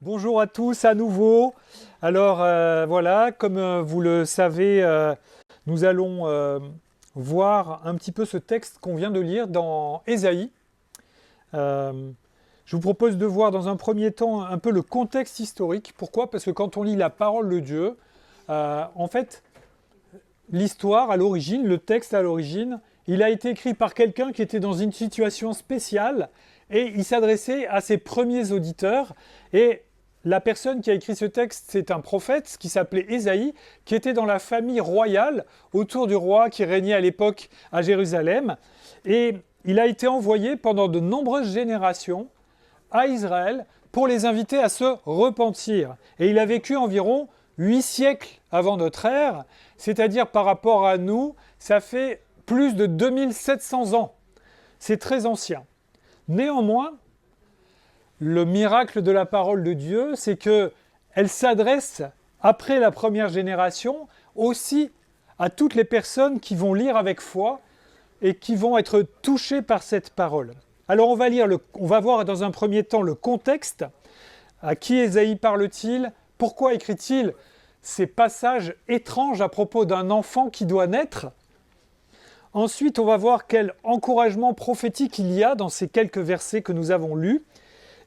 Bonjour à tous à nouveau. Alors voilà, comme vous le savez, nous allons voir un petit peu ce texte qu'on vient de lire dans Ésaïe. Euh, je vous propose de voir dans un premier temps un peu le contexte historique. Pourquoi? Parce que quand on lit la parole de Dieu, en fait, l'histoire à l'origine, le texte à l'origine, il a été écrit par quelqu'un qui était dans une situation spéciale et il s'adressait à ses premiers auditeurs. Et la personne qui a écrit ce texte, c'est un prophète qui s'appelait Ésaïe, qui était dans la famille royale autour du roi qui régnait à l'époque à Jérusalem. Et il a été envoyé pendant de nombreuses générations à Israël pour les inviter à se repentir. Et il a vécu environ 8 siècles avant notre ère, c'est-à-dire par rapport à nous, ça fait plus de 2700 ans. C'est très ancien. Néanmoins, le miracle de la parole de Dieu, c'est qu'elle s'adresse, après la première génération, aussi à toutes les personnes qui vont lire avec foi et qui vont être touchées par cette parole. Alors on va voir dans un premier temps le contexte. À qui Ésaïe parle-t-il? Pourquoi écrit-il ces passages étranges à propos d'un enfant qui doit naître? Ensuite, on va voir quel encouragement prophétique il y a dans ces quelques versets que nous avons lus.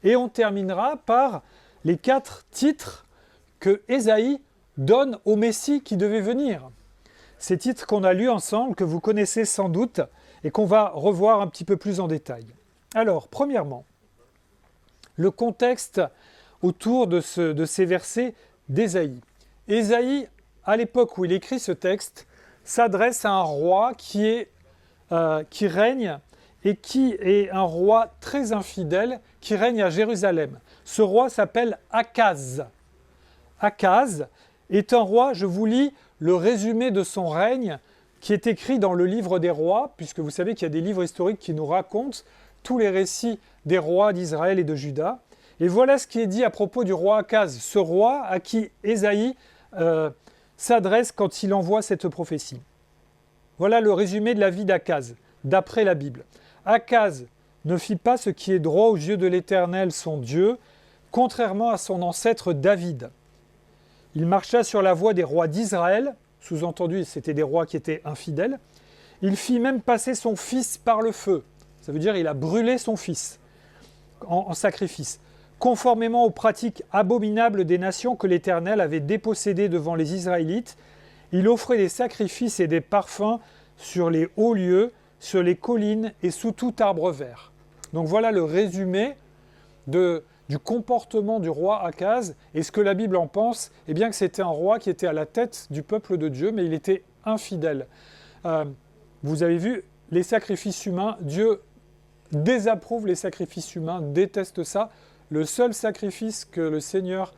Et on terminera par les 4 titres que Ésaïe donne au Messie qui devait venir. Ces titres qu'on a lus ensemble, que vous connaissez sans doute, et qu'on va revoir un petit peu plus en détail. Alors, premièrement, le contexte autour de ces versets d'Ésaïe. Ésaïe, à l'époque où il écrit ce texte, s'adresse à un roi qui règne et qui est un roi très infidèle qui règne à Jérusalem. Ce roi s'appelle Akaz. Akaz est un roi, je vous lis le résumé de son règne qui est écrit dans le livre des rois, puisque vous savez qu'il y a des livres historiques qui nous racontent tous les récits des rois d'Israël et de Juda. Et voilà ce qui est dit à propos du roi Akaz, ce roi à qui Ésaïe s'adresse quand il envoie cette prophétie. Voilà le résumé de la vie d'Akaz, d'après la Bible. Akaz ne fit pas ce qui est droit aux yeux de l'Éternel son Dieu, contrairement à son ancêtre David. Il marcha sur la voie des rois d'Israël, sous-entendu c'était des rois qui étaient infidèles. Il fit même passer son fils par le feu, ça veut dire il a brûlé son fils en sacrifice, conformément aux pratiques abominables des nations que l'Éternel avait dépossédées devant les Israélites. Il offrait des sacrifices et des parfums sur les hauts lieux, sur les collines et sous tout arbre vert. Donc voilà le résumé du comportement du roi Akaz. Et ce que la Bible en pense, eh bien que c'était un roi qui était à la tête du peuple de Dieu, mais il était infidèle. Vous avez vu, les sacrifices humains, Dieu désapprouve les sacrifices humains, déteste ça. Le seul sacrifice que le Seigneur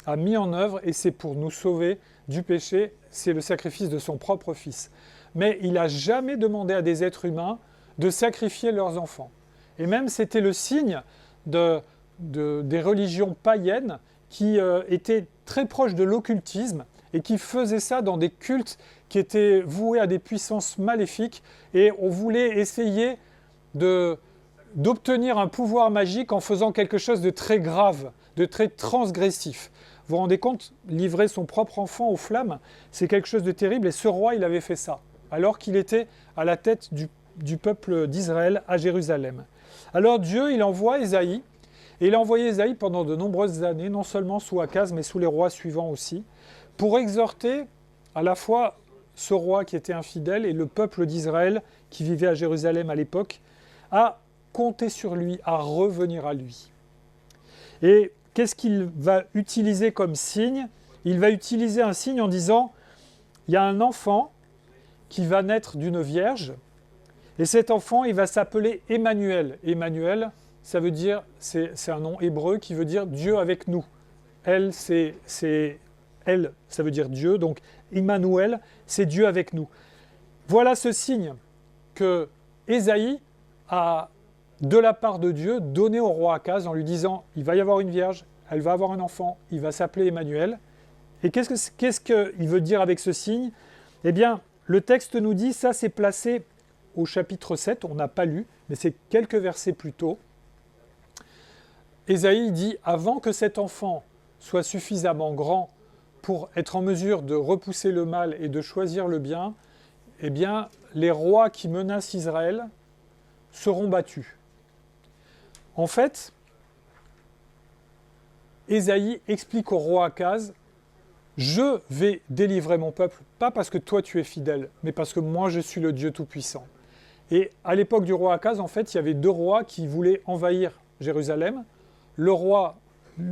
a mis en œuvre, et c'est pour nous sauver du péché, c'est le sacrifice de son propre Fils. Mais il n'a jamais demandé à des êtres humains de sacrifier leurs enfants. Et même c'était le signe des religions païennes qui étaient très proches de l'occultisme et qui faisaient ça dans des cultes qui étaient voués à des puissances maléfiques. Et on voulait essayer d'obtenir un pouvoir magique en faisant quelque chose de très grave, de très transgressif. Vous vous rendez compte, livrer son propre enfant aux flammes, c'est quelque chose de terrible. Et ce roi, il avait fait ça, alors qu'il était à la tête du peuple d'Israël à Jérusalem. Alors Dieu, il envoie Ésaïe, et il a envoyé Ésaïe pendant de nombreuses années, non seulement sous Akaz, mais sous les rois suivants aussi, pour exhorter à la fois ce roi qui était infidèle et le peuple d'Israël qui vivait à Jérusalem à l'époque, à compter sur lui, à revenir à lui. Et qu'est-ce qu'il va utiliser comme signe? Il va utiliser un signe en disant, il y a un enfant qui va naître d'une vierge, et cet enfant, il va s'appeler Emmanuel. Emmanuel, ça veut dire, c'est un nom hébreu qui veut dire Dieu avec nous. Elle, elle, ça veut dire Dieu, donc Emmanuel, c'est Dieu avec nous. Voilà ce signe que Ésaïe a, de la part de Dieu, donné au roi Akaz en lui disant, il va y avoir une vierge, elle va avoir un enfant, il va s'appeler Emmanuel. Et qu'est-ce qu'il veut dire avec ce signe? Eh bien, le texte nous dit, ça c'est placé au chapitre 7, on n'a pas lu, mais c'est quelques versets plus tôt. Ésaïe dit « Avant que cet enfant soit suffisamment grand pour être en mesure de repousser le mal et de choisir le bien, eh bien, les rois qui menacent Israël seront battus. » En fait, Ésaïe explique au roi Akaz, je vais délivrer mon peuple, pas parce que toi tu es fidèle, mais parce que moi je suis le Dieu Tout-Puissant. Et à l'époque du roi Akaz, en fait, il y avait deux rois qui voulaient envahir Jérusalem. Le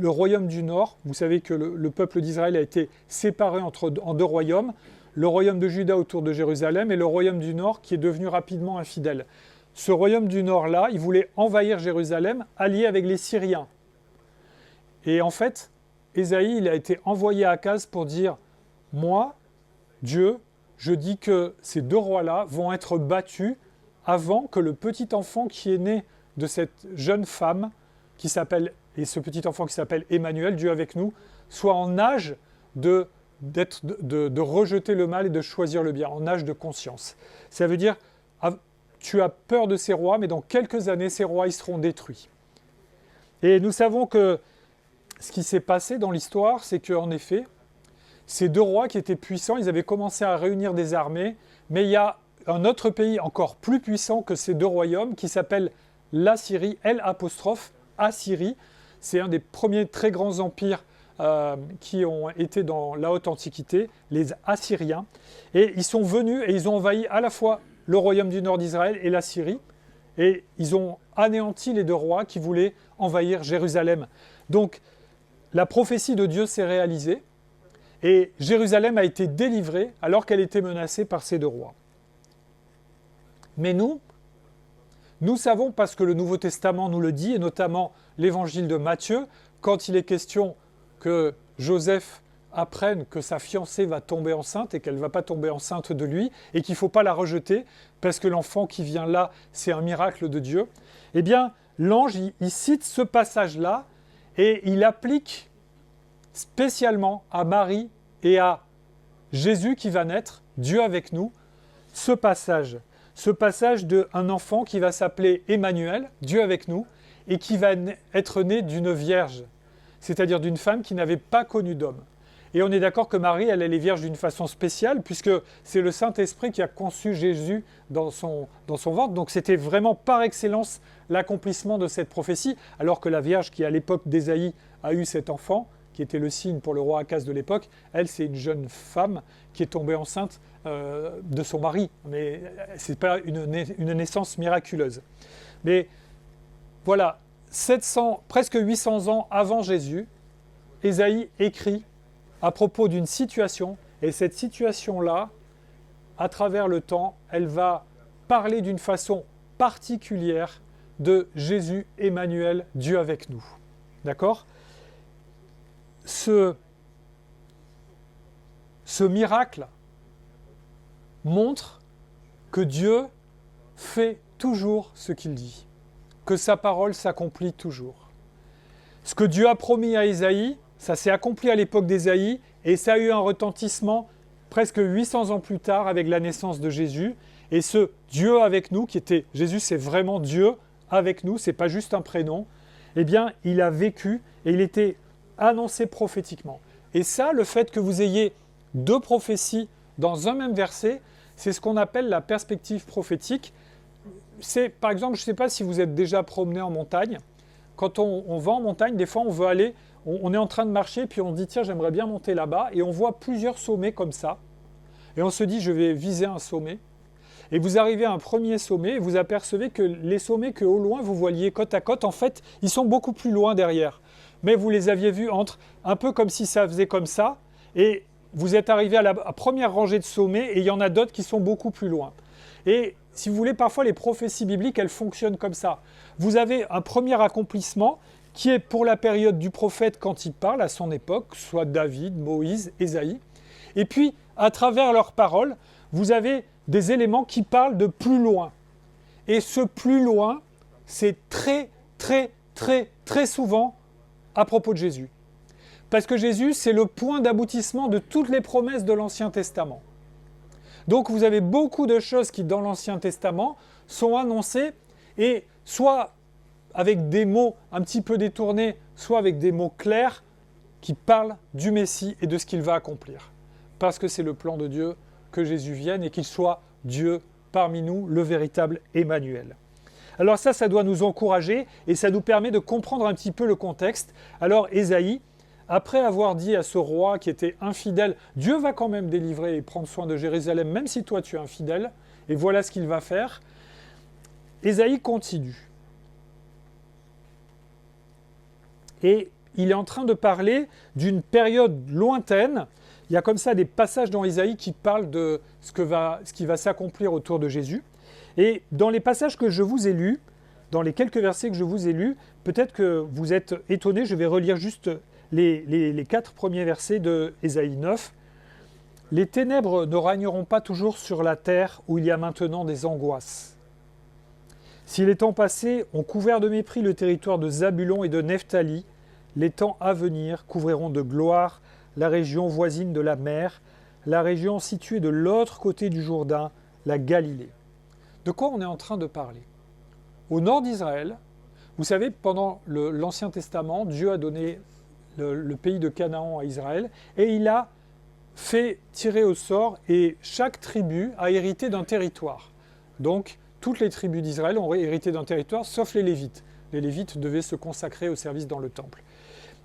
royaume du Nord, vous savez que le peuple d'Israël a été séparé en deux royaumes, le royaume de Juda autour de Jérusalem et le royaume du Nord qui est devenu rapidement infidèle. Ce royaume du Nord-là, il voulait envahir Jérusalem, allié avec les Syriens. Et en fait, Ésaïe, il a été envoyé à Akaz pour dire « Moi, Dieu, je dis que ces deux rois-là vont être battus avant que le petit enfant qui est né de cette jeune femme, et ce petit enfant qui s'appelle Emmanuel, Dieu avec nous, soit en âge de rejeter le mal et de choisir le bien, en âge de conscience. » Ça veut dire, tu as peur de ces rois, mais dans quelques années, ces rois, ils seront détruits. Et nous savons que ce qui s'est passé dans l'histoire, c'est qu'en effet, ces deux rois qui étaient puissants, ils avaient commencé à réunir des armées, mais il y a un autre pays encore plus puissant que ces deux royaumes qui s'appelle l'Assyrie, Assyrie. C'est un des premiers très grands empires qui ont été dans la haute antiquité, les Assyriens. Et ils sont venus et ils ont envahi à la fois le royaume du nord d'Israël et la Syrie. Et ils ont anéanti les deux rois qui voulaient envahir Jérusalem. Donc, la prophétie de Dieu s'est réalisée et Jérusalem a été délivrée alors qu'elle était menacée par ces deux rois. Mais nous savons, parce que le Nouveau Testament nous le dit, et notamment l'évangile de Matthieu, quand il est question que Joseph apprenne que sa fiancée va tomber enceinte et qu'elle ne va pas tomber enceinte de lui et qu'il ne faut pas la rejeter parce que l'enfant qui vient là, c'est un miracle de Dieu, eh bien, l'ange, il cite ce passage-là et il applique spécialement à Marie et à Jésus qui va naître, Dieu avec nous, ce passage d'un enfant qui va s'appeler Emmanuel, Dieu avec nous, et qui va être né d'une vierge, c'est-à-dire d'une femme qui n'avait pas connu d'homme. Et on est d'accord que Marie, elle est vierge d'une façon spéciale, puisque c'est le Saint-Esprit qui a conçu Jésus dans son ventre. Donc c'était vraiment par excellence l'accomplissement de cette prophétie, alors que la Vierge qui, à l'époque d'Ésaïe, a eu cet enfant, qui était le signe pour le roi Akaz de l'époque, elle, c'est une jeune femme qui est tombée enceinte de son mari. Mais ce n'est pas une naissance miraculeuse. Mais voilà, presque 800 ans avant Jésus, Ésaïe écrit à propos d'une situation, et cette situation-là, à travers le temps, elle va parler d'une façon particulière de Jésus, Emmanuel, Dieu avec nous. D'accord ? Ce miracle montre que Dieu fait toujours ce qu'il dit, que sa parole s'accomplit toujours. Ce que Dieu a promis à Ésaïe, ça s'est accompli à l'époque d'Ésaïe et ça a eu un retentissement presque 800 ans plus tard avec la naissance de Jésus. Et ce Dieu avec nous, qui était Jésus, c'est vraiment Dieu avec nous, c'est pas juste un prénom, eh bien, il a vécu et il était annoncé prophétiquement. Et ça, le fait que vous ayez deux prophéties dans un même verset, c'est ce qu'on appelle la perspective prophétique. C'est, par exemple, je ne sais pas si vous êtes déjà promené en montagne. Quand on va en montagne, des fois, on veut aller, on est en train de marcher, puis on se dit, tiens, j'aimerais bien monter là-bas, et on voit plusieurs sommets comme ça. Et on se dit, je vais viser un sommet. Et vous arrivez à un premier sommet, et vous apercevez que les sommets que au loin, vous voyez côte à côte, en fait, ils sont beaucoup plus loin derrière. Mais vous les aviez vus un peu comme si ça faisait comme ça, et vous êtes arrivé à la première rangée de sommets, et il y en a d'autres qui sont beaucoup plus loin. Et si vous voulez, parfois les prophéties bibliques, elles fonctionnent comme ça. Vous avez un premier accomplissement qui est pour la période du prophète quand il parle à son époque, soit David, Moïse, Ésaïe. Et puis, à travers leurs paroles, vous avez des éléments qui parlent de plus loin. Et ce plus loin, c'est très, très, très, très souvent à propos de Jésus. Parce que Jésus, c'est le point d'aboutissement de toutes les promesses de l'Ancien Testament. Donc vous avez beaucoup de choses qui, dans l'Ancien Testament, sont annoncées et soit avec des mots un petit peu détournés, soit avec des mots clairs qui parlent du Messie et de ce qu'il va accomplir. Parce que c'est le plan de Dieu que Jésus vienne et qu'il soit Dieu parmi nous, le véritable Emmanuel. Alors ça doit nous encourager et ça nous permet de comprendre un petit peu le contexte. Alors Ésaïe, après avoir dit à ce roi qui était infidèle, Dieu va quand même délivrer et prendre soin de Jérusalem, même si toi tu es infidèle, et voilà ce qu'il va faire. Ésaïe continue. Et il est en train de parler d'une période lointaine. Il y a comme ça des passages dans Ésaïe qui parlent de ce qui va s'accomplir autour de Jésus. Et dans les passages que je vous ai lus, dans les quelques versets que je vous ai lus, peut-être que vous êtes étonnés, je vais relire juste les 4 premiers versets de Ésaïe 9. « Les ténèbres ne régneront pas toujours sur la terre où il y a maintenant des angoisses. Si les temps passés ont couvert de mépris le territoire de Zabulon et de Nephtali, les temps à venir couvriront de gloire la région voisine de la mer, la région située de l'autre côté du Jourdain, la Galilée. » De quoi on est en train de parler? Au nord d'Israël, vous savez, pendant l'Ancien Testament, Dieu a donné le pays de Canaan à Israël et il a fait tirer au sort et chaque tribu a hérité d'un territoire. Donc, toutes les tribus d'Israël ont hérité d'un territoire, sauf les Lévites. Les Lévites devaient se consacrer au service dans le temple.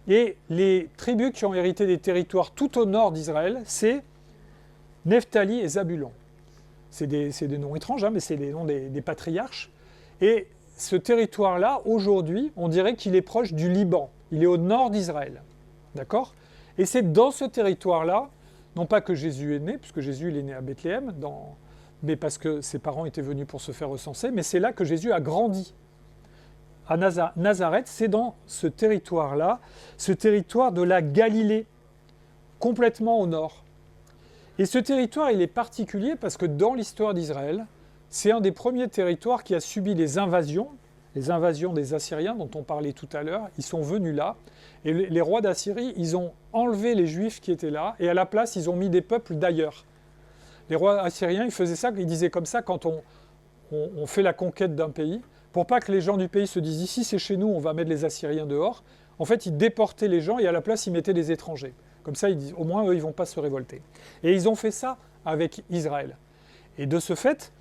Et les tribus qui ont hérité des territoires tout au nord d'Israël, c'est Nephtali et Zabulon. C'est des noms étranges, hein, mais c'est les noms des patriarches. Et ce territoire-là, aujourd'hui, on dirait qu'il est proche du Liban. Il est au nord d'Israël. D'accord? Et c'est dans ce territoire-là, non pas que Jésus est né, puisque Jésus il est né à Bethléem, mais parce que ses parents étaient venus pour se faire recenser, mais c'est là que Jésus a grandi. À Nazareth, c'est dans ce territoire-là, ce territoire de la Galilée, complètement au nord. Et ce territoire, il est particulier parce que dans l'histoire d'Israël, c'est un des premiers territoires qui a subi les invasions des Assyriens dont on parlait tout à l'heure. Ils sont venus là, et les rois d'Assyrie, ils ont enlevé les Juifs qui étaient là, et à la place, ils ont mis des peuples d'ailleurs. Les rois assyriens, ils faisaient ça, ils disaient comme ça quand on fait la conquête d'un pays, pour pas que les gens du pays se disent « ici c'est chez nous, on va mettre les Assyriens dehors », en fait, ils déportaient les gens et à la place, ils mettaient des étrangers. Comme ça, ils disent, au moins, eux, ils ne vont pas se révolter. Et ils ont fait ça avec Israël. Et de ce fait,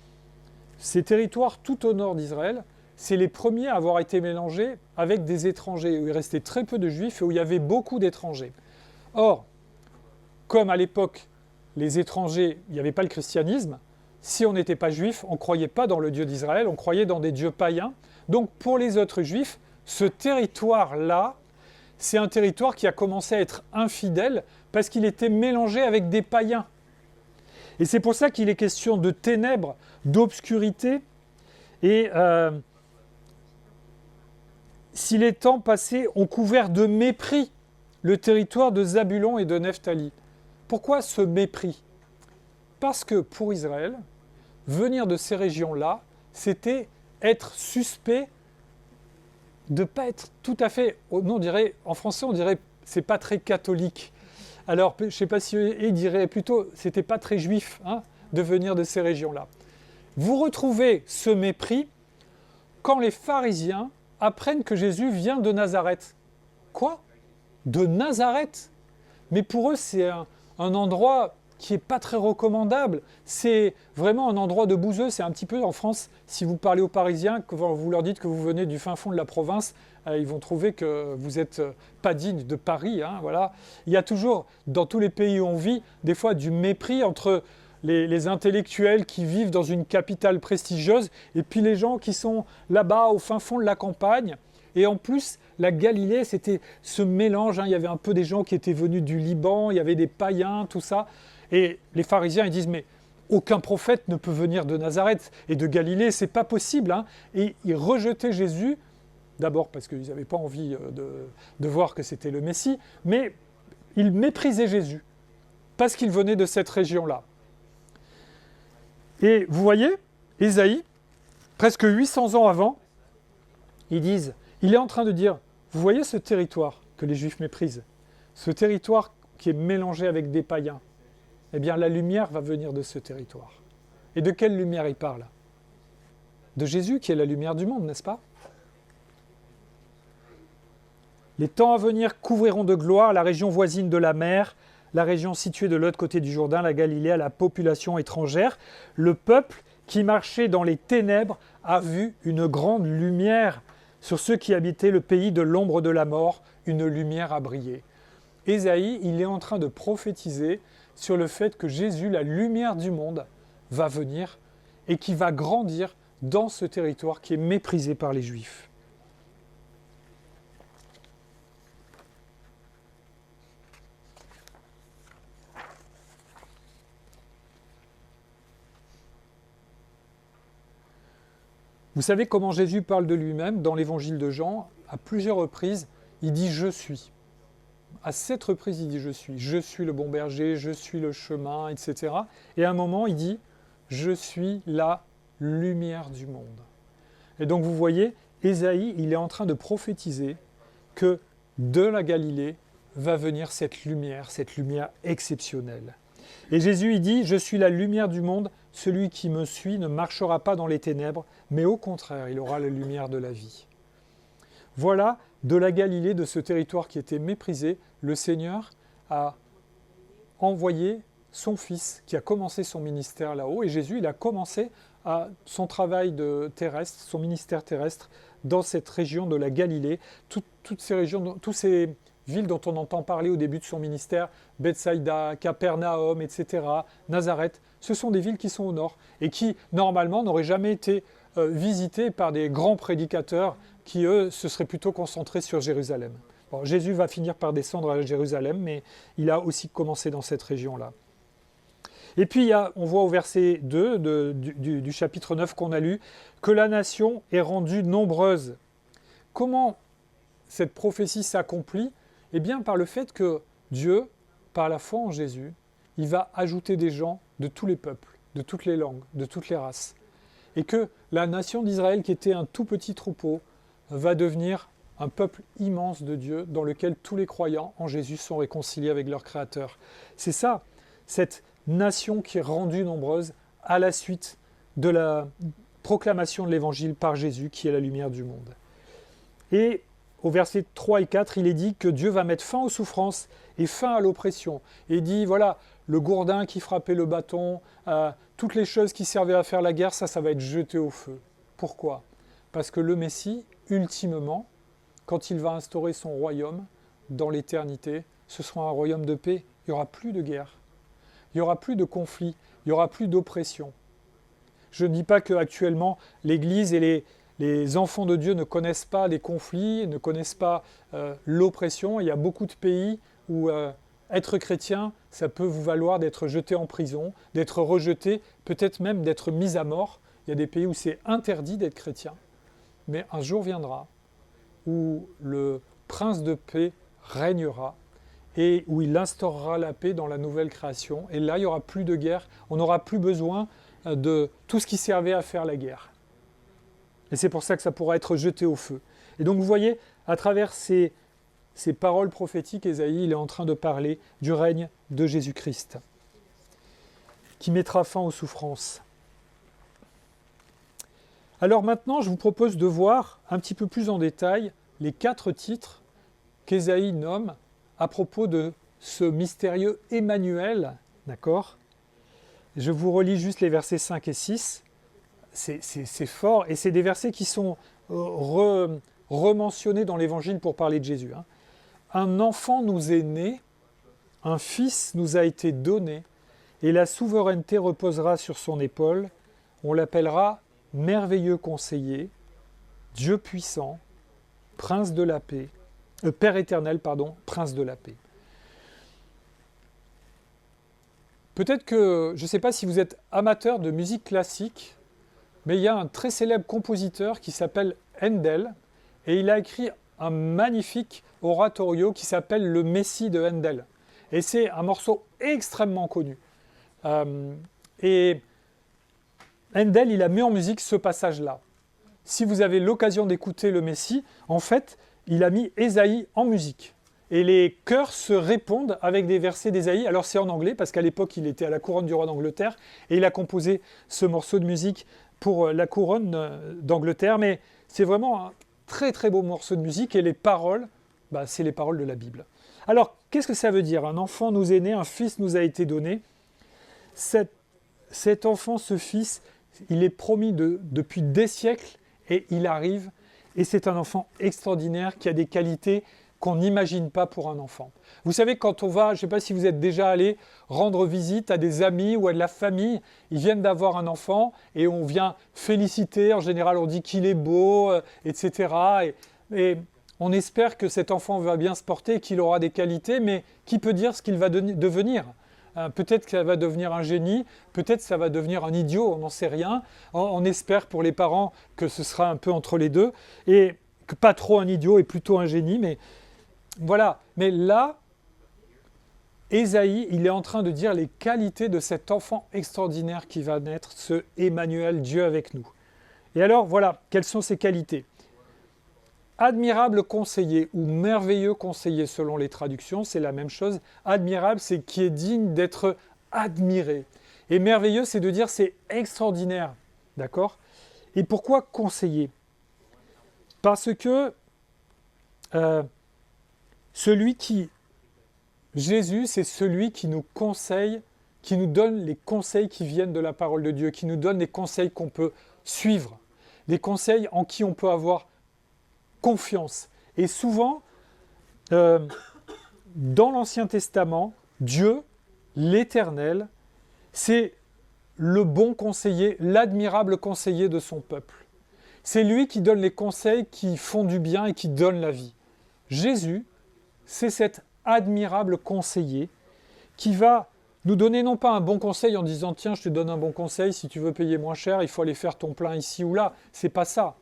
ces territoires tout au nord d'Israël, c'est les premiers à avoir été mélangés avec des étrangers, où il restait très peu de juifs et où il y avait beaucoup d'étrangers. Or, comme à l'époque, les étrangers, il n'y avait pas le christianisme, si on n'était pas juif, on ne croyait pas dans le Dieu d'Israël, on croyait dans des dieux païens. Donc pour les autres juifs, ce territoire-là, c'est un territoire qui a commencé à être infidèle parce qu'il était mélangé avec des païens. Et c'est pour ça qu'il est question de ténèbres, d'obscurité. Et si les temps passés ont couvert de mépris le territoire de Zabulon et de Nephtali. Pourquoi ce mépris? Parce que pour Israël, venir de ces régions-là, c'était être suspect de ne pas être tout à fait, non, on dirait, en français on dirait c'est pas très catholique. Alors je ne sais pas si il dirait plutôt c'était pas très juif de venir de ces régions-là. Vous retrouvez ce mépris quand les pharisiens apprennent que Jésus vient de Nazareth. Quoi? De Nazareth? Mais pour eux c'est un endroit qui n'est pas très recommandable. C'est vraiment un endroit de bouseux. C'est un petit peu en France, si vous parlez aux Parisiens, que vous leur dites que vous venez du fin fond de la province, ils vont trouver que vous n'êtes pas digne de Paris. Voilà. Il y a toujours, dans tous les pays où on vit, des fois du mépris entre les intellectuels qui vivent dans une capitale prestigieuse et puis les gens qui sont là-bas au fin fond de la campagne. Et en plus, la Galilée, c'était ce mélange. Il y avait un peu des gens qui étaient venus du Liban, il y avait des païens, tout ça. Et les pharisiens, ils disent, mais aucun prophète ne peut venir de Nazareth et de Galilée, c'est pas possible. Et ils rejetaient Jésus, d'abord parce qu'ils n'avaient pas envie de voir que c'était le Messie, mais ils méprisaient Jésus, parce qu'il venait de cette région-là. Et vous voyez, Ésaïe, presque 800 ans avant, il est en train de dire, vous voyez ce territoire que les Juifs méprisent, ce territoire qui est mélangé avec des païens, eh bien la lumière va venir de ce territoire. Et de quelle lumière il parle? De Jésus qui est la lumière du monde, n'est-ce pas? Les temps à venir couvriront de gloire la région voisine de la mer, la région située de l'autre côté du Jourdain, la Galilée, à la population étrangère. Le peuple qui marchait dans les ténèbres a vu une grande lumière. Sur ceux qui habitaient le pays de l'ombre de la mort, une lumière a brillé. Ésaïe, il est en train de prophétiser sur le fait que Jésus, la lumière du monde, va venir et qui va grandir dans ce territoire qui est méprisé par les Juifs. Vous savez comment Jésus parle de lui-même dans l'évangile de Jean? À plusieurs reprises, il dit « je suis ». À 7 reprises, il dit « je suis ». Je suis le bon berger, je suis le chemin, etc. Et à un moment, il dit « je suis la lumière du monde ». Et donc vous voyez, Ésaïe, il est en train de prophétiser que de la Galilée va venir cette lumière exceptionnelle. Et Jésus, il dit « je suis la lumière du monde ». Celui qui me suit ne marchera pas dans les ténèbres, mais au contraire, il aura la lumière de la vie. Voilà, de la Galilée, de ce territoire qui était méprisé, le Seigneur a envoyé son Fils qui a commencé son ministère là-haut. Et Jésus, il a commencé son travail terrestre, son ministère terrestre, dans cette région de la Galilée. Toutes ces régions, toutes ces villes dont on entend parler au début de son ministère, Bethsaïda, Capernaum, etc., Nazareth, ce sont des villes qui sont au nord et qui, normalement, n'auraient jamais été visitées par des grands prédicateurs qui, eux, se seraient plutôt concentrés sur Jérusalem. Bon, Jésus va finir par descendre à Jérusalem, mais il a aussi commencé dans cette région-là. Et puis, on voit au verset 2 du chapitre 9 qu'on a lu, que la nation est rendue nombreuse. Comment cette prophétie s'accomplit? Eh bien, par le fait que Dieu, par la foi en Jésus, il va ajouter des gens de tous les peuples, de toutes les langues, de toutes les races. Et que la nation d'Israël, qui était un tout petit troupeau, va devenir un peuple immense de Dieu, dans lequel tous les croyants en Jésus sont réconciliés avec leur Créateur. C'est ça, cette nation qui est rendue nombreuse à la suite de la proclamation de l'Évangile par Jésus, qui est la lumière du monde. Et au verset 3 et 4, il est dit que Dieu va mettre fin aux souffrances et fin à l'oppression. Et il dit, voilà, le gourdin qui frappait le bâton, toutes les choses qui servaient à faire la guerre, ça va être jeté au feu. Pourquoi? Parce que le Messie, ultimement, quand il va instaurer son royaume dans l'éternité, ce sera un royaume de paix. Il n'y aura plus de guerre, il n'y aura plus de conflit, il n'y aura plus d'oppression. Je ne dis pas qu'actuellement, l'Église et les enfants de Dieu ne connaissent pas les conflits, ne connaissent pas l'oppression. Il y a beaucoup de pays où être chrétien, ça peut vous valoir d'être jeté en prison, d'être rejeté, peut-être même d'être mis à mort. Il y a des pays où c'est interdit d'être chrétien. Mais un jour viendra où le prince de paix régnera et où il instaurera la paix dans la nouvelle création. Et là, il n'y aura plus de guerre. On n'aura plus besoin de tout ce qui servait à faire la guerre. Et c'est pour ça que ça pourra être jeté au feu. Et donc vous voyez, à travers ces paroles prophétiques, Ésaïe, il est en train de parler du règne de Jésus-Christ, qui mettra fin aux souffrances. Alors maintenant, je vous propose de voir un petit peu plus en détail les 4 titres qu'Ésaïe nomme à propos de ce mystérieux Emmanuel, d'accord? Je vous relis juste les versets 5 et 6. C'est fort, et c'est des versets qui sont rementionnés dans l'Évangile pour parler de Jésus. Hein. Un enfant nous est né, un fils nous a été donné, et la souveraineté reposera sur son épaule. On l'appellera merveilleux conseiller, Dieu puissant, prince de la paix, Père éternel, prince de la paix. Peut-être que, je ne sais pas si vous êtes amateur de musique classique, mais il y a un très célèbre compositeur qui s'appelle Handel, et il a écrit un magnifique oratorio qui s'appelle Le Messie de Handel. Et c'est un morceau extrêmement connu. Et Handel, il a mis en musique ce passage-là. Si vous avez l'occasion d'écouter Le Messie, en fait, il a mis Ésaïe en musique. Et les chœurs se répondent avec des versets d'Ésaïe. Alors c'est en anglais, parce qu'à l'époque, il était à la couronne du roi d'Angleterre, et il a composé ce morceau de musique pour la couronne d'Angleterre. Mais c'est vraiment un très très beau morceau de musique, et les paroles C'est les paroles de la Bible. Alors, qu'est-ce que ça veut dire? Un enfant nous est né, un fils nous a été donné. Cet enfant, ce fils, il est promis depuis des siècles et il arrive. Et c'est un enfant extraordinaire qui a des qualités qu'on n'imagine pas pour un enfant. Vous savez, quand on va, je ne sais pas si vous êtes déjà allé rendre visite à des amis ou à de la famille, ils viennent d'avoir un enfant et on vient féliciter. En général, on dit qu'il est beau, etc. Et on espère que cet enfant va bien se porter, qu'il aura des qualités, mais qui peut dire ce qu'il va devenir? Peut-être que ça va devenir un génie, peut-être que ça va devenir un idiot, on n'en sait rien. On espère pour les parents que ce sera un peu entre les deux, et que pas trop un idiot et plutôt un génie, mais voilà. Mais là, Ésaïe, il est en train de dire les qualités de cet enfant extraordinaire qui va naître, ce Emmanuel, Dieu avec nous. Et alors, voilà, quelles sont ses qualités? Admirable conseiller ou merveilleux conseiller selon les traductions, c'est la même chose. Admirable, c'est qui est digne d'être admiré. Et merveilleux, c'est de dire c'est extraordinaire. D'accord? Et pourquoi conseiller? Parce que Jésus, c'est celui qui nous conseille, qui nous donne les conseils qui viennent de la parole de Dieu, qui nous donne les conseils qu'on peut suivre, les conseils en qui on peut avoir confiance. Et souvent, dans l'Ancien Testament, Dieu, l'Éternel, c'est le bon conseiller, l'admirable conseiller de son peuple. C'est lui qui donne les conseils qui font du bien et qui donnent la vie. Jésus, c'est cet admirable conseiller qui va nous donner non pas un bon conseil en disant « Tiens, je te donne un bon conseil, si tu veux payer moins cher, il faut aller faire ton plein ici ou là ». C'est pas ça.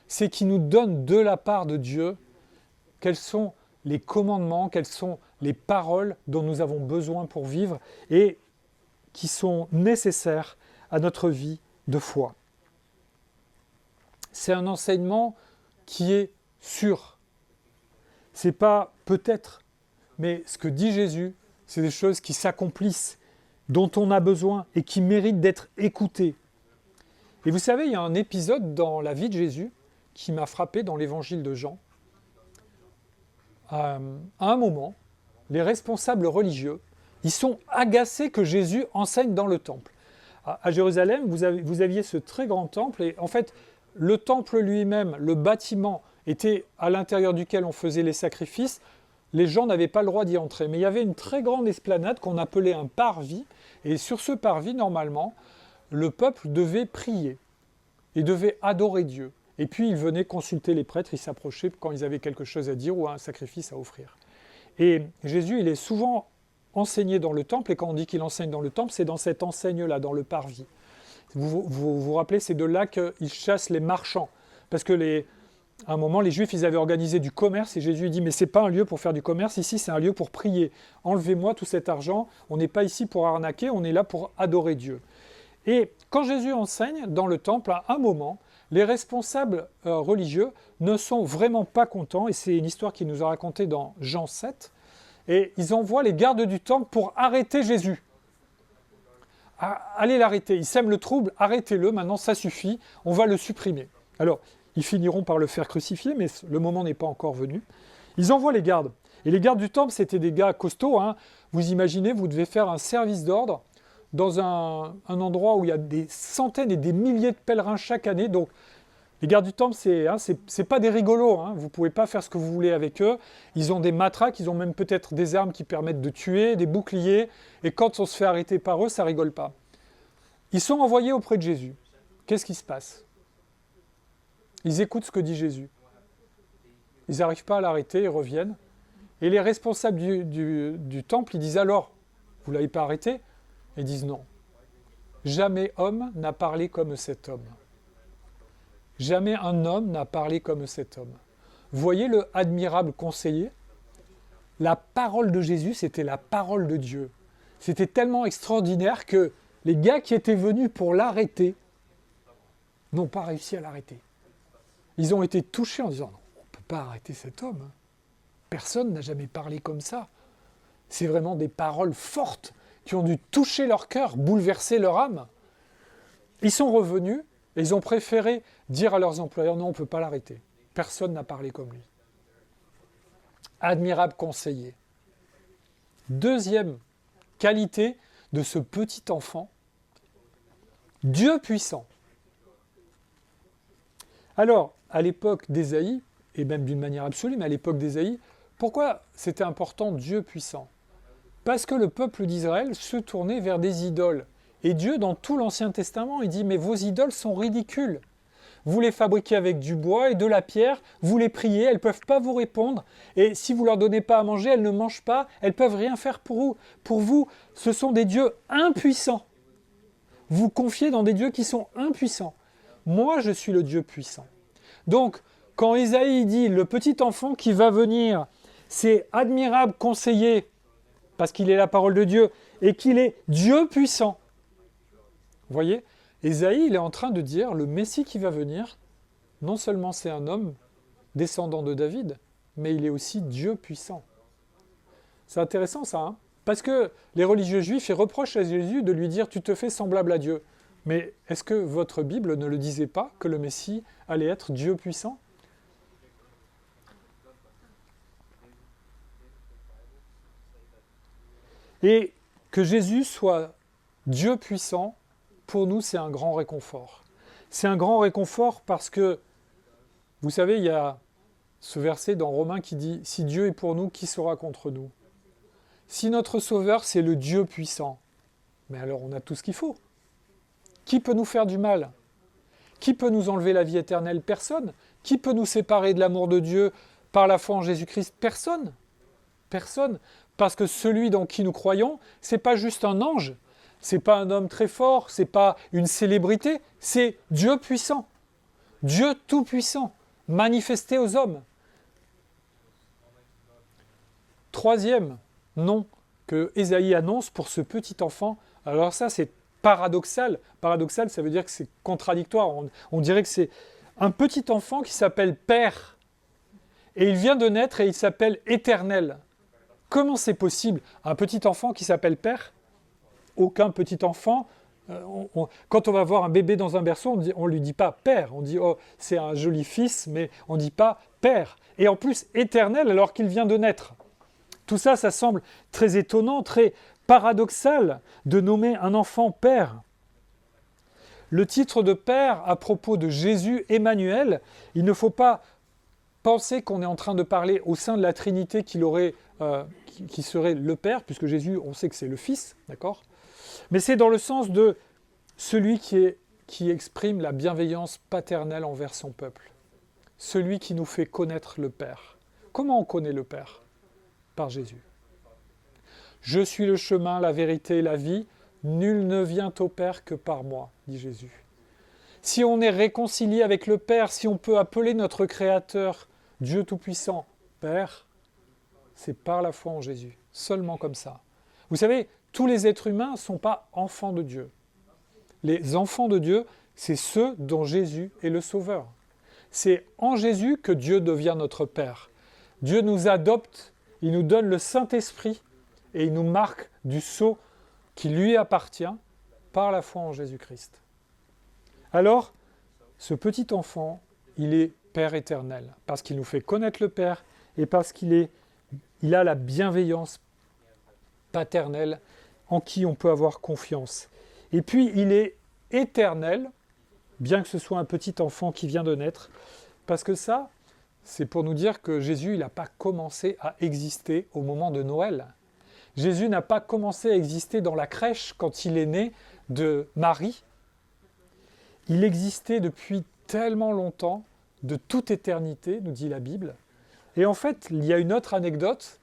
C'est qu'il nous donne de la part de Dieu quels sont les commandements, quelles sont les paroles dont nous avons besoin pour vivre et qui sont nécessaires à notre vie de foi. C'est un enseignement qui est sûr. C'est pas peut-être, mais ce que dit Jésus, c'est des choses qui s'accomplissent, dont on a besoin et qui méritent d'être écoutées. Et vous savez, il y a un épisode dans la vie de Jésus qui m'a frappé dans l'évangile de Jean. À un moment, les responsables religieux, ils sont agacés que Jésus enseigne dans le temple. À Jérusalem, vous aviez ce très grand temple, et en fait, le temple lui-même, le bâtiment, était à l'intérieur duquel on faisait les sacrifices. Les gens n'avaient pas le droit d'y entrer. Mais il y avait une très grande esplanade qu'on appelait un parvis, et sur ce parvis, normalement, le peuple devait prier et devait adorer Dieu. Et puis, ils venaient consulter les prêtres, ils s'approchaient quand ils avaient quelque chose à dire ou un sacrifice à offrir. Et Jésus, il est souvent enseigné dans le temple, et quand on dit qu'il enseigne dans le temple, c'est dans cette enseigne-là, dans le parvis. Vous rappelez, c'est de là qu'il chasse les marchands. Parce que à un moment, les Juifs, ils avaient organisé du commerce, et Jésus dit « Mais ce n'est pas un lieu pour faire du commerce, ici c'est un lieu pour prier. Enlevez-moi tout cet argent, on n'est pas ici pour arnaquer, on est là pour adorer Dieu. » Et quand Jésus enseigne dans le temple, à un moment, les responsables religieux ne sont vraiment pas contents, et c'est une histoire qu'il nous a racontée dans Jean 7, et ils envoient les gardes du temple pour arrêter Jésus. Allez l'arrêter, il sème le trouble, arrêtez-le, maintenant ça suffit, on va le supprimer. Alors, ils finiront par le faire crucifier, mais le moment n'est pas encore venu. Ils envoient les gardes. Et les gardes du temple, c'était des gars costauds. Vous imaginez, vous devez faire un service d'ordre dans un endroit où il y a des centaines et des milliers de pèlerins chaque année. Donc, les gardes du temple, c'est pas des rigolos. Vous ne pouvez pas faire ce que vous voulez avec eux. Ils ont des matraques, ils ont même peut-être des armes qui permettent de tuer, des boucliers. Et quand on se fait arrêter par eux, ça rigole pas. Ils sont envoyés auprès de Jésus. Qu'est-ce qui se passe? Ils écoutent ce que dit Jésus. Ils n'arrivent pas à l'arrêter, ils reviennent. Et les responsables du temple, ils disent alors, vous ne l'avez pas arrêté? Ils disent non. Jamais homme n'a parlé comme cet homme. Jamais un homme n'a parlé comme cet homme. Vous voyez le admirable conseiller? La parole de Jésus, c'était la parole de Dieu. C'était tellement extraordinaire que les gars qui étaient venus pour l'arrêter n'ont pas réussi à l'arrêter. Ils ont été touchés en disant « On ne peut pas arrêter cet homme. Personne n'a jamais parlé comme ça. » C'est vraiment des paroles fortes qui ont dû toucher leur cœur, bouleverser leur âme. Ils sont revenus et ils ont préféré dire à leurs employeurs « Non, on ne peut pas l'arrêter. Personne n'a parlé comme lui. » admirable conseiller. Deuxième qualité de ce petit enfant, Dieu puissant. Alors, à l'époque d'Ésaïe, et même d'une manière absolue, mais à l'époque d'Ésaïe, pourquoi c'était important Dieu puissant? Parce que le peuple d'Israël se tournait vers des idoles. Et Dieu, dans tout l'Ancien Testament, il dit « Mais vos idoles sont ridicules. Vous les fabriquez avec du bois et de la pierre, vous les priez, elles ne peuvent pas vous répondre. Et si vous ne leur donnez pas à manger, elles ne mangent pas, elles ne peuvent rien faire pour vous. Pour vous, ce sont des dieux impuissants. Vous confiez dans des dieux qui sont impuissants. Moi, je suis le Dieu puissant. » Donc, quand Ésaïe dit « Le petit enfant qui va venir, c'est admirable conseiller, parce qu'il est la parole de Dieu, et qu'il est Dieu puissant. » Vous voyez, Ésaïe, il est en train de dire, le Messie qui va venir, non seulement c'est un homme descendant de David, mais il est aussi Dieu puissant. C'est intéressant ça, hein? Parce que les religieux juifs, ils reprochent à Jésus de lui dire « tu te fais semblable à Dieu ». Mais est-ce que votre Bible ne le disait pas, que le Messie allait être Dieu puissant? Et que Jésus soit Dieu puissant, pour nous, c'est un grand réconfort. C'est un grand réconfort parce que, vous savez, il y a ce verset dans Romains qui dit « Si Dieu est pour nous, qui sera contre nous ?» Si notre Sauveur, c'est le Dieu puissant, mais alors on a tout ce qu'il faut. Qui peut nous faire du mal? Qui peut nous enlever la vie éternelle? Personne. Qui peut nous séparer de l'amour de Dieu par la foi en Jésus-Christ? Personne. Personne. Parce que celui dans qui nous croyons, c'est pas juste un ange, c'est pas un homme très fort, c'est pas une célébrité, c'est Dieu puissant. Dieu tout-puissant, manifesté aux hommes. Troisième nom que Ésaïe annonce pour ce petit enfant, alors ça c'est paradoxal. Paradoxal, ça veut dire que c'est contradictoire. On dirait que c'est un petit enfant qui s'appelle Père. Et il vient de naître et il s'appelle Éternel. Comment c'est possible? Un petit enfant qui s'appelle Père? Aucun petit enfant. Quand on va voir un bébé dans un berceau, on ne lui dit pas Père. On dit, oh, c'est un joli fils, mais on ne dit pas Père. Et en plus, Éternel alors qu'il vient de naître. Tout ça, ça semble très étonnant, très paradoxal de nommer un enfant Père. Le titre de Père à propos de Jésus Emmanuel, il ne faut pas penser qu'on est en train de parler au sein de la Trinité qui serait le Père, puisque Jésus, on sait que c'est le Fils, d'accord? Mais c'est dans le sens de celui qui exprime la bienveillance paternelle envers son peuple. Celui qui nous fait connaître le Père. Comment on connaît le Père? Par Jésus. Je suis le chemin, la vérité et la vie. Nul ne vient au Père que par moi, dit Jésus. Si on est réconcilié avec le Père, si on peut appeler notre Créateur, Dieu Tout-Puissant, Père, c'est par la foi en Jésus. Seulement comme ça. Vous savez, tous les êtres humains ne sont pas enfants de Dieu. Les enfants de Dieu, c'est ceux dont Jésus est le Sauveur. C'est en Jésus que Dieu devient notre Père. Dieu nous adopte, il nous donne le Saint-Esprit et il nous marque du sceau qui lui appartient par la foi en Jésus-Christ. Alors, ce petit enfant, il est Père éternel, parce qu'il nous fait connaître le Père et parce qu'il a la bienveillance paternelle en qui on peut avoir confiance. Et puis, il est éternel, bien que ce soit un petit enfant qui vient de naître, parce que ça, c'est pour nous dire que Jésus, il n'a pas commencé à exister au moment de Noël. Jésus n'a pas commencé à exister dans la crèche quand il est né de Marie. Il existait depuis tellement longtemps, de toute éternité, nous dit la Bible. Et en fait, il y a une autre anecdote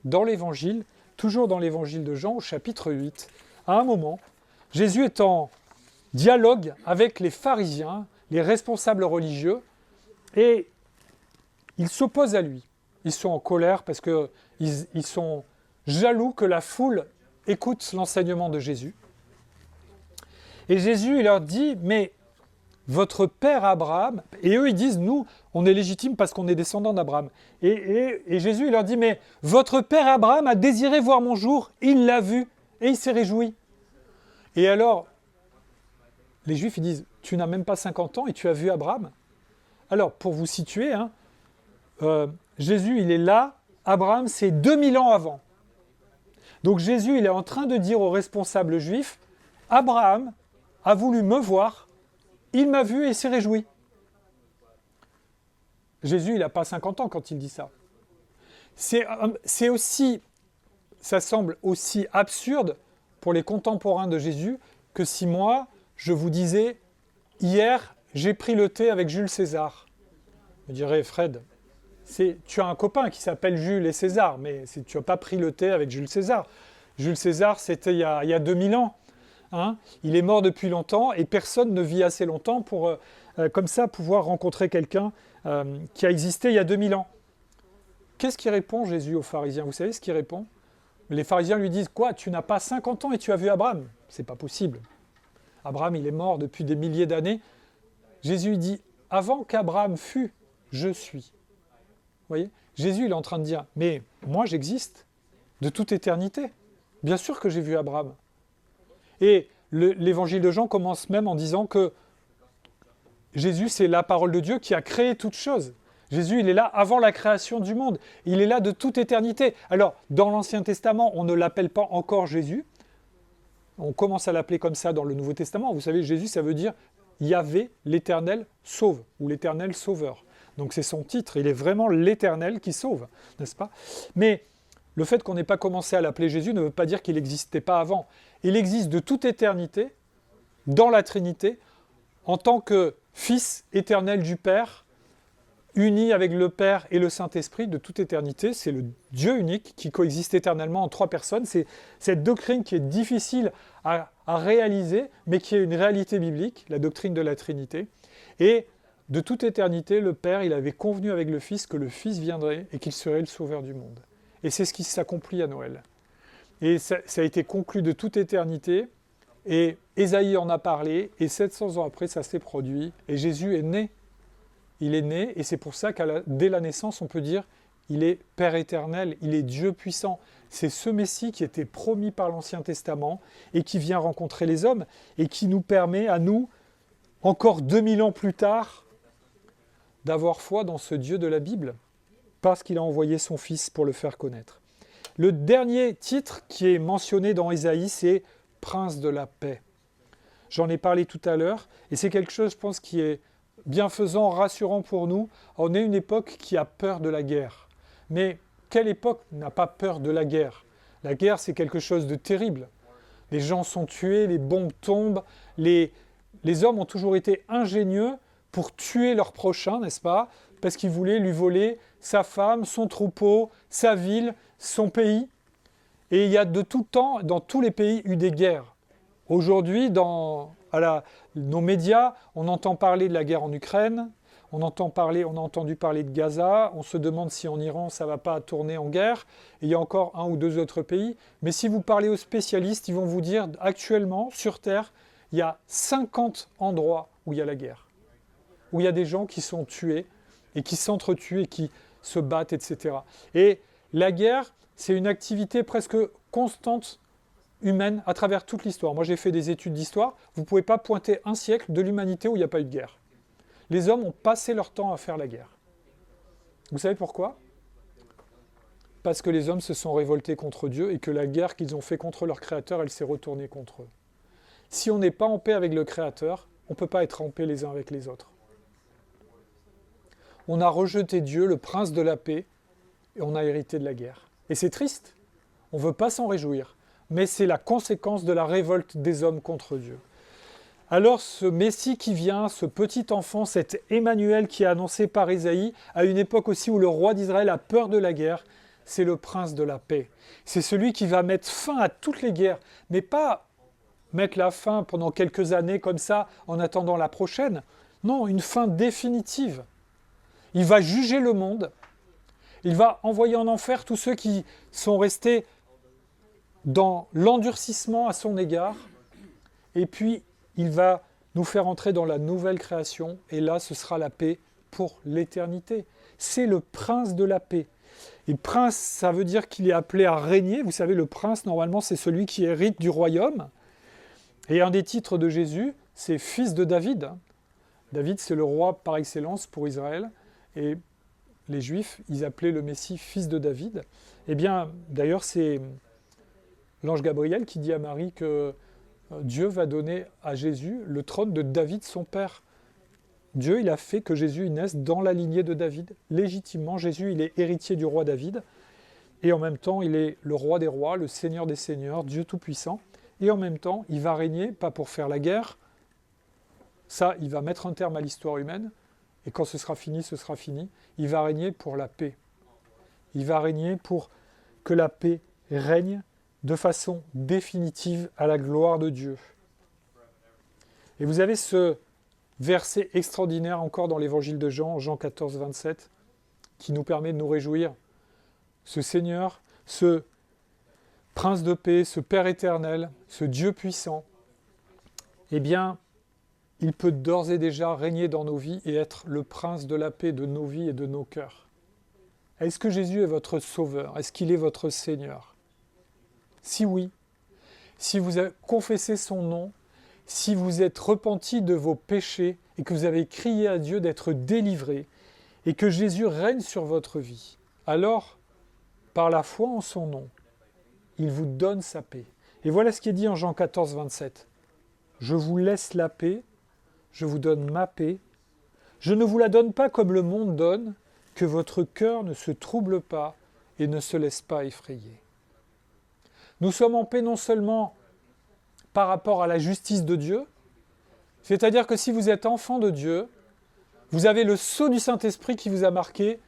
dans l'Évangile, toujours dans l'Évangile de Jean, au chapitre 8. À un moment, Jésus est en dialogue avec les pharisiens, les responsables religieux, et ils s'opposent à lui. Ils sont en colère parce qu'ils sont jaloux que la foule écoute l'enseignement de Jésus. Et Jésus, il leur dit, mais votre père Abraham, et eux ils disent, nous, on est légitimes parce qu'on est descendants d'Abraham. Et Jésus, il leur dit, mais votre père Abraham a désiré voir mon jour, il l'a vu, et il s'est réjoui. Et alors, les Juifs, ils disent, tu n'as même pas 50 ans et tu as vu Abraham? Alors, pour vous situer, Jésus, il est là, Abraham, c'est 2000 ans avant. Donc Jésus, il est en train de dire aux responsables juifs, Abraham a voulu me voir, il m'a vu et s'est réjoui. Jésus, il n'a pas 50 ans quand il dit ça. C'est aussi, ça semble aussi absurde pour les contemporains de Jésus que si moi, je vous disais, hier, j'ai pris le thé avec Jules César. Je me dirais, Fred, tu as un copain qui s'appelle Jules et César, mais tu n'as pas pris le thé avec Jules César. Jules César, c'était il y a 2000 ans. Hein. Il est mort depuis longtemps et personne ne vit assez longtemps pour, comme ça, pouvoir rencontrer quelqu'un qui a existé il y a 2000 ans. Qu'est-ce qu'il répond Jésus aux pharisiens? Vous savez ce qu'il répond? Les pharisiens lui disent, quoi, tu n'as pas 50 ans et tu as vu Abraham? C'est pas possible. Abraham, il est mort depuis des milliers d'années. Jésus dit, avant qu'Abraham fût, je suis. Vous voyez? Jésus, il est en train de dire, mais moi j'existe de toute éternité. Bien sûr que j'ai vu Abraham. Et l'évangile de Jean commence même en disant que Jésus, c'est la parole de Dieu qui a créé toute chose. Jésus, il est là avant la création du monde. Il est là de toute éternité. Alors, dans l'Ancien Testament, on ne l'appelle pas encore Jésus. On commence à l'appeler comme ça dans le Nouveau Testament. Vous savez, Jésus, ça veut dire Yahvé, l'Éternel sauve, ou l'Éternel sauveur. Donc c'est son titre, il est vraiment l'Éternel qui sauve, n'est-ce pas? Mais le fait qu'on n'ait pas commencé à l'appeler Jésus ne veut pas dire qu'il n'existait pas avant. Il existe de toute éternité, dans la Trinité, en tant que Fils éternel du Père, uni avec le Père et le Saint-Esprit de toute éternité. C'est le Dieu unique qui coexiste éternellement en trois personnes. C'est cette doctrine qui est difficile à réaliser, mais qui est une réalité biblique, la doctrine de la Trinité. Et de toute éternité, le Père, il avait convenu avec le Fils que le Fils viendrait et qu'il serait le sauveur du monde. Et c'est ce qui s'accomplit à Noël. Et ça a été conclu de toute éternité, et Ésaïe en a parlé, et 700 ans après, ça s'est produit, et Jésus est né. Il est né, et c'est pour ça que dès la naissance, on peut dire il est Père éternel, il est Dieu puissant. C'est ce Messie qui était promis par l'Ancien Testament, et qui vient rencontrer les hommes, et qui nous permet à nous, encore 2000 ans plus tard, d'avoir foi dans ce Dieu de la Bible, parce qu'il a envoyé son Fils pour le faire connaître. Le dernier titre qui est mentionné dans Ésaïe, c'est « Prince de la paix ». J'en ai parlé tout à l'heure, et c'est quelque chose, je pense, qui est bienfaisant, rassurant pour nous. On est une époque qui a peur de la guerre. Mais quelle époque n'a pas peur de la guerre? La guerre, c'est quelque chose de terrible. Les gens sont tués, les bombes tombent, les hommes ont toujours été ingénieux pour tuer leur prochain, n'est-ce pas? Parce qu'ils voulaient lui voler sa femme, son troupeau, sa ville, son pays. Et il y a de tout temps, dans tous les pays, eu des guerres. Aujourd'hui, nos médias, on entend parler de la guerre en Ukraine, on a entendu parler de Gaza, on se demande si en Iran, ça ne va pas tourner en guerre. Et il y a encore un ou deux autres pays. Mais si vous parlez aux spécialistes, ils vont vous dire, actuellement, sur Terre, il y a 50 endroits où il y a la guerre. Où il y a des gens qui sont tués et qui s'entretuent et qui se battent, etc. Et la guerre, c'est une activité presque constante humaine à travers toute l'histoire. Moi, j'ai fait des études d'histoire. Vous ne pouvez pas pointer un siècle de l'humanité où il n'y a pas eu de guerre. Les hommes ont passé leur temps à faire la guerre. Vous savez pourquoi? Parce que les hommes se sont révoltés contre Dieu et que la guerre qu'ils ont fait contre leur Créateur, elle s'est retournée contre eux. Si on n'est pas en paix avec le Créateur, on ne peut pas être en paix les uns avec les autres. On a rejeté Dieu, le prince de la paix, et on a hérité de la guerre. Et c'est triste, on ne veut pas s'en réjouir, mais c'est la conséquence de la révolte des hommes contre Dieu. Alors ce Messie qui vient, ce petit enfant, cet Emmanuel qui est annoncé par Ésaïe, à une époque aussi où le roi d'Israël a peur de la guerre, c'est le prince de la paix. C'est celui qui va mettre fin à toutes les guerres, mais pas mettre la fin pendant quelques années comme ça, en attendant la prochaine. Non, une fin définitive. Il va juger le monde, il va envoyer en enfer tous ceux qui sont restés dans l'endurcissement à son égard, et puis il va nous faire entrer dans la nouvelle création, et là ce sera la paix pour l'éternité. C'est le prince de la paix. Et prince, ça veut dire qu'il est appelé à régner. Vous savez, le prince, normalement, c'est celui qui hérite du royaume. Et un des titres de Jésus, c'est fils de David. David, c'est le roi par excellence pour Israël. Et les Juifs, ils appelaient le Messie fils de David. Eh bien, d'ailleurs, c'est l'ange Gabriel qui dit à Marie que Dieu va donner à Jésus le trône de David, son père. Dieu, il a fait que Jésus naisse dans la lignée de David. Légitimement, Jésus, il est héritier du roi David. Et en même temps, il est le roi des rois, le Seigneur des seigneurs, Dieu Tout-Puissant. Et en même temps, il va régner, pas pour faire la guerre. Ça, il va mettre un terme à l'histoire humaine. Et quand ce sera fini, ce sera fini. Il va régner pour la paix. Il va régner pour que la paix règne de façon définitive à la gloire de Dieu. Et vous avez ce verset extraordinaire encore dans l'évangile de Jean, Jean 14, 27, qui nous permet de nous réjouir. Ce Seigneur, ce Prince de paix, ce Père éternel, ce Dieu puissant, eh bien, il peut d'ores et déjà régner dans nos vies et être le Prince de la paix de nos vies et de nos cœurs. Est-ce que Jésus est votre Sauveur? Est-ce qu'il est votre Seigneur? Si oui, si vous avez confessé son nom, si vous êtes repenti de vos péchés et que vous avez crié à Dieu d'être délivré et que Jésus règne sur votre vie, alors, par la foi en son nom, il vous donne sa paix. Et voilà ce qui est dit en Jean 14, 27. « Je vous laisse la paix, je vous donne ma paix. Je ne vous la donne pas comme le monde donne, que votre cœur ne se trouble pas et ne se laisse pas effrayer. » Nous sommes en paix non seulement par rapport à la justice de Dieu, c'est-à-dire que si vous êtes enfant de Dieu, vous avez le sceau du Saint-Esprit qui vous a marqué,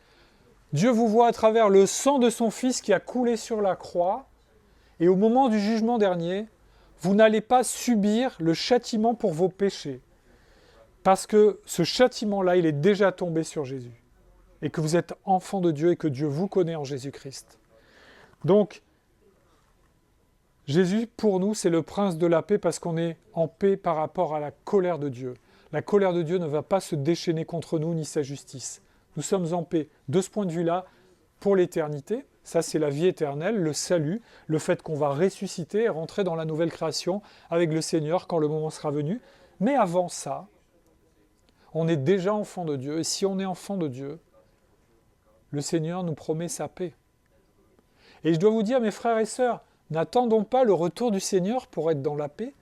Dieu vous voit à travers le sang de son Fils qui a coulé sur la croix, et au moment du jugement dernier, vous n'allez pas subir le châtiment pour vos péchés, parce que ce châtiment-là, il est déjà tombé sur Jésus, et que vous êtes enfant de Dieu et que Dieu vous connaît en Jésus-Christ. Donc, Jésus, pour nous, c'est le prince de la paix parce qu'on est en paix par rapport à la colère de Dieu. La colère de Dieu ne va pas se déchaîner contre nous ni sa justice. Nous sommes en paix de ce point de vue-là pour l'éternité. Ça, c'est la vie éternelle, le salut, le fait qu'on va ressusciter et rentrer dans la nouvelle création avec le Seigneur quand le moment sera venu. Mais avant ça, on est déjà enfant de Dieu. Et si on est enfant de Dieu, le Seigneur nous promet sa paix. Et je dois vous dire, mes frères et sœurs, n'attendons pas le retour du Seigneur pour être dans la paix.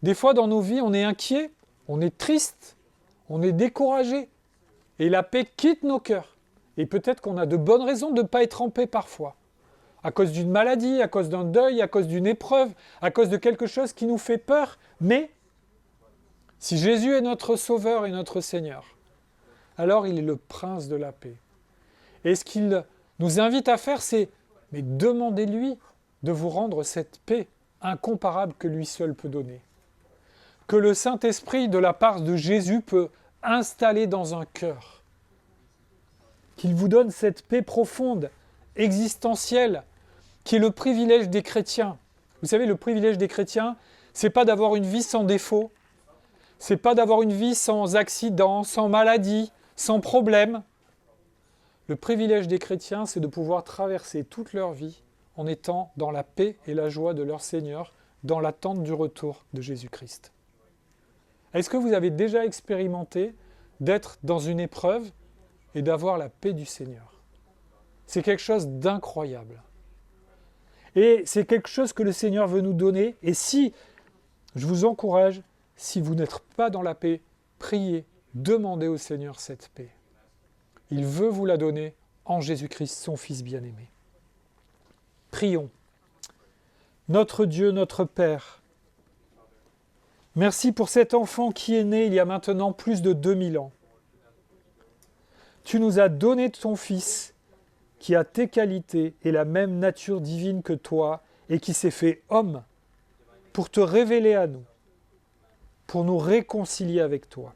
Des fois, dans nos vies, on est inquiet, on est triste, on est découragé. Et la paix quitte nos cœurs. Et peut-être qu'on a de bonnes raisons de ne pas être en paix parfois. À cause d'une maladie, à cause d'un deuil, à cause d'une épreuve, à cause de quelque chose qui nous fait peur. Mais, si Jésus est notre Sauveur et notre Seigneur, alors il est le Prince de la paix. Et ce qu'il nous invite à faire, c'est mais demandez-lui de vous rendre cette paix incomparable que lui seul peut donner. Que le Saint-Esprit, de la part de Jésus, peut installer dans un cœur. Qu'il vous donne cette paix profonde, existentielle, qui est le privilège des chrétiens. Vous savez, le privilège des chrétiens, c'est pas d'avoir une vie sans défaut, c'est pas d'avoir une vie sans accident, sans maladie, sans problème. Le privilège des chrétiens, c'est de pouvoir traverser toute leur vie en étant dans la paix et la joie de leur Seigneur, dans l'attente du retour de Jésus-Christ. Est-ce que vous avez déjà expérimenté d'être dans une épreuve et d'avoir la paix du Seigneur? C'est quelque chose d'incroyable. Et c'est quelque chose que le Seigneur veut nous donner. Et si, je vous encourage, si vous n'êtes pas dans la paix, priez, demandez au Seigneur cette paix. Il veut vous la donner en Jésus-Christ, son Fils bien-aimé. Prions. Notre Dieu, notre Père, merci pour cet enfant qui est né il y a maintenant plus de 2000 ans. Tu nous as donné ton Fils qui a tes qualités et la même nature divine que toi et qui s'est fait homme pour te révéler à nous, pour nous réconcilier avec toi.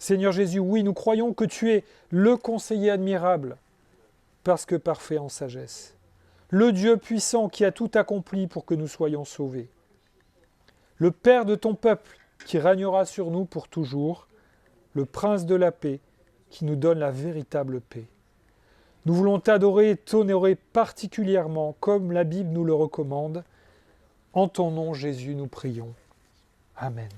Seigneur Jésus, oui, nous croyons que tu es le conseiller admirable, parce que parfait en sagesse. Le Dieu puissant qui a tout accompli pour que nous soyons sauvés. Le Père de ton peuple qui régnera sur nous pour toujours. Le Prince de la paix qui nous donne la véritable paix. Nous voulons t'adorer et t'honorer particulièrement, comme la Bible nous le recommande. En ton nom, Jésus, nous prions. Amen.